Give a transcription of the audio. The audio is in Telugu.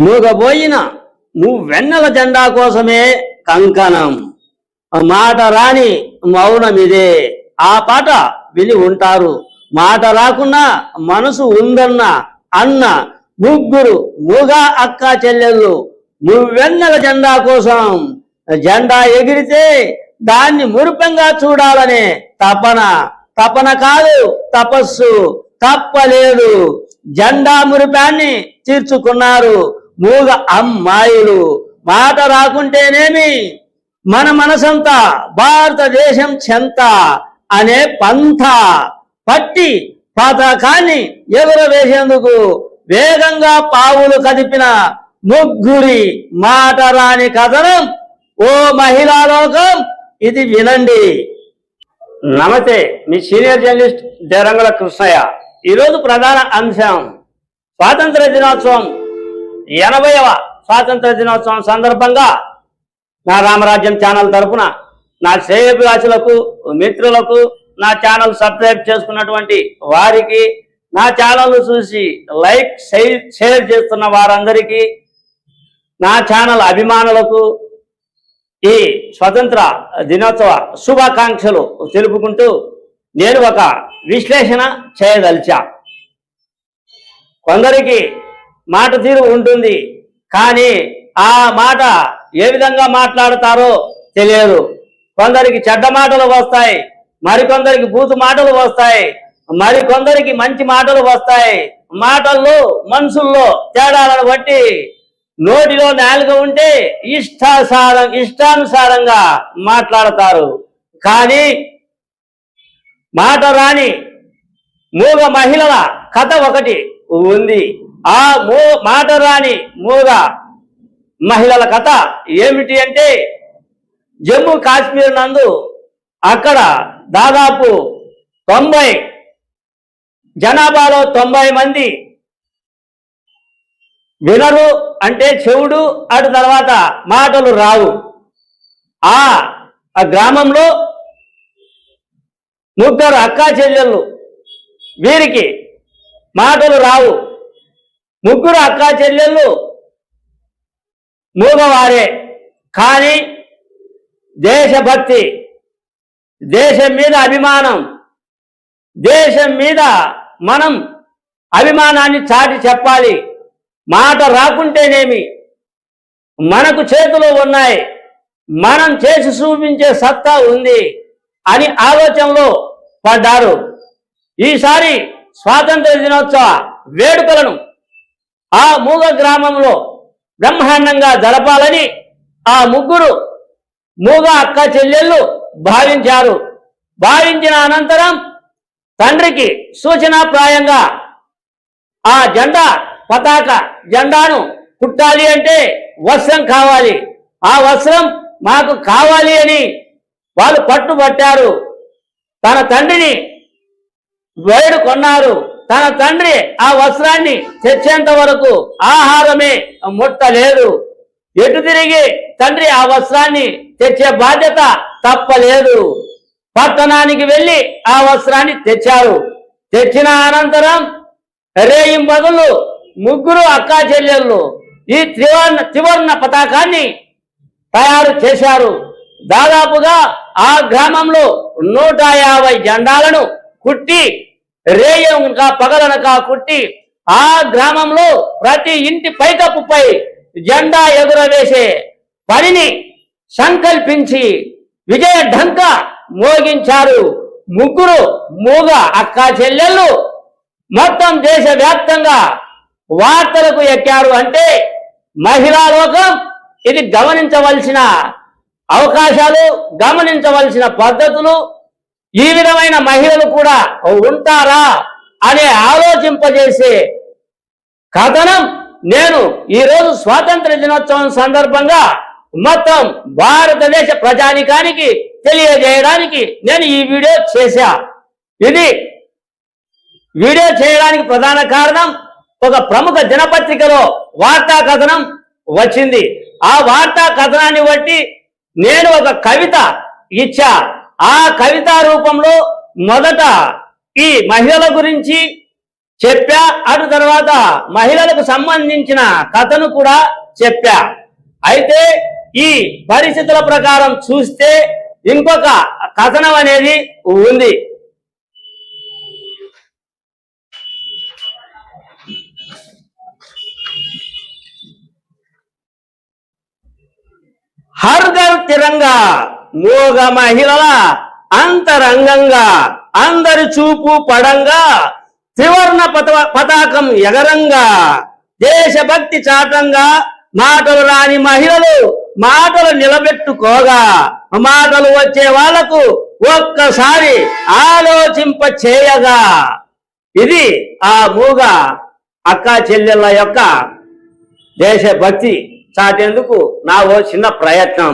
మూగబోయిన వెన్నెల జెండా కోసమే కంకణం, మాట రాని మౌనమిదే. ఆ పాట విని ఉంటారు. మాట రాకున్నా మనసు ఉందన్న అన్న ముగ్గురు మూగ అక్క చెల్లెళ్ళు వెన్నెల జెండా కోసం జెండా ఎగిరితే దాన్ని మురిపంగా చూడాలనే తపన కాదు తపస్సు, తప్పలేదు. జెండా మురిపాన్ని తీర్చుకున్నారు మూగ అమ్మాయిలు. మాట రాకుంటేనేమి మన మనసంతా భారతదేశం చెంత అనే పంథ పట్టి పథకాన్ని ఎగురవేసేందుకు వేగంగా పావులు కదిపిన ముగ్గురి మాట రాని కథనం. ఓ మహిళా లోకం, ఇది వినండి. నమస్తే, మీ సీనియర్ జర్నలిస్ట్ దేరంగుల కృష్ణయ్య. ఈరోజు ప్రధాన అంశం స్వాతంత్ర దినోత్సవం 80వ స్వాతంత్ర దినోత్సవం సందర్భంగా నా రామరాజ్యం ఛానల్ తరఫున నా శ్రేయోభిలాషులకు మిత్రులకు, నా ఛానల్ సబ్స్క్రైబ్ చేసుకున్నటువంటి వారికి, నా ఛానల్ చూసి లైక్ షేర్ చేస్తున్న వారందరికీ, నా ఛానల్ అభిమానులకు ఈ స్వతంత్ర దినోత్సవ శుభాకాంక్షలు తెలుపుకుంటూ నేను ఒక విశ్లేషణ చేయదలిచా. కొందరికి మాట తీరు ఉంటుంది, కానీ ఆ మాట ఏ విధంగా మాట్లాడతారో తెలియదు. కొందరికి చెడ్డ మాటలు వస్తాయి, మరికొందరికి బూతు మాటలు వస్తాయి, మరికొందరికి మంచి మాటలు వస్తాయి. మాటల్లో మనుషుల్లో తేడాలను బట్టి నోటిలో నాలుక ఉంటే ఇష్టానుసారంగా మాట్లాడతారు. కానీ మాట రాని మూగ మహిళల కథ ఒకటి ఉంది. ఆ మాట రాని మూగ మహిళల కథ ఏమిటి అంటే, జమ్మూ కాశ్మీర్ నందు అక్కడ దాదాపు 90 జనాభాలో 90 మంది వినరు, అంటే చెవుడు, అటు తర్వాత మాటలు రావు. ఆ గ్రామంలో ముగ్గురు అక్కా చెల్లెళ్ళు, వీరికి మాటలు రావు. ముగ్గురు అక్కా చెల్లెళ్ళు మూగవారే, కానీ దేశభక్తి, దేశం మీద అభిమానం, దేశం మీద మనం అభిమానాన్ని చాటి చెప్పాలి. మాట రాకుంటేనేమి, మనకు చేతులు ఉన్నాయి, మనం చేసి చూపించే సత్తా ఉంది అని ఆలోచనలో పడ్డారు. ఈసారి స్వాతంత్ర దినోత్సవ వేడుకలను ఆ మూగ గ్రామంలో బ్రహ్మాండంగా జరపాలని ఆ ముగ్గురు మూగ అక్క చెల్లెళ్ళు భావించారు. భావించిన అనంతరం తండ్రికి సూచనాప్రాయంగా ఆ జెండాను కుట్టాలి అంటే వస్త్రం కావాలి, ఆ వస్త్రం మాకు కావాలి అని వాళ్ళు పట్టుబట్టారు. తన తండ్రిని వేడుకొన్నారు. తన తండ్రి ఆ వస్త్రాన్ని తెచ్చేంత వరకు ఆహారమే ముట్టలేదు. ఎటు తిరిగి తండ్రి ఆ వస్త్రాన్ని తెచ్చే బాధ్యత తప్పలేదు. పట్టణానికి వెళ్ళి ఆ వస్త్రాన్ని తెచ్చారు. తెచ్చిన అనంతరం రేయింబగళ్ళు ముగ్గురు అక్కా చెల్లెళ్ళు ఈ త్రివర్ణ పతాకాన్ని తయారు చేశారు. దాదాపుగా ఆ గ్రామంలో 150 జెండాలను కుట్టి, రేయంగా పగలనక కుట్టి, ఆ గ్రామంలో ప్రతి ఇంటి పైకప్పుపై జెండా ఎగురవేసే పనిని సంకల్పించి విజయ ఢంక మోగించారు. ముగ్గురు మూగ అక్కా చెల్లెళ్ళు మొత్తం దేశవ్యాప్తంగా వార్తలకు ఎక్కారు. అంటే మహిళా లోకం ఇది గమనించవలసిన అవకాశాలు, గమనించవలసిన పద్ధతులు, ఈ విధమైన మహిళలు కూడా ఉంటారా అనే ఆలోచింపజేసే కథనం నేను ఈరోజు స్వాతంత్ర దినోత్సవం సందర్భంగా మొత్తం భారతదేశ ప్రజానికానికి తెలియజేయడానికి నేను ఈ వీడియో చేశా. ఇది వీడియో చేయడానికి ప్రధాన కారణం, ఒక ప్రముఖ దినపత్రికలో వార్తా కథనం వచ్చింది. ఆ వార్తా కథనాన్ని బట్టి నేను ఒక కవిత ఇచ్చా. ఆ కవితా రూపంలో మొదట ఈ మహిళల గురించి చెప్పా. అటు తర్వాత మహిళలకు సంబంధించిన కథను కూడా చెప్పా. అయితే ఈ పరిస్థితుల ప్రకారం చూస్తే ఇంకొక కథనం అనేది ఉంది. హర్ ఘర్ తిరంగా, మూగ మహిళల అంతరంగంగా, అందరి చూపు పడంగా, త్రివర్ణ పతాకం ఎగరంగా, దేశభక్తి చాటంగా, మాటలు రాని మహిళలు మాటలు నిలబెట్టుకోగా, మాటలు వచ్చే వాళ్లకు ఒక్కసారి ఆలోచింప చేయగా. ఇది ఆ మూగ అక్క చెల్లెళ్ళ యొక్క దేశభక్తి చాటేందుకు నా ఓ చిన్న ప్రయత్నం.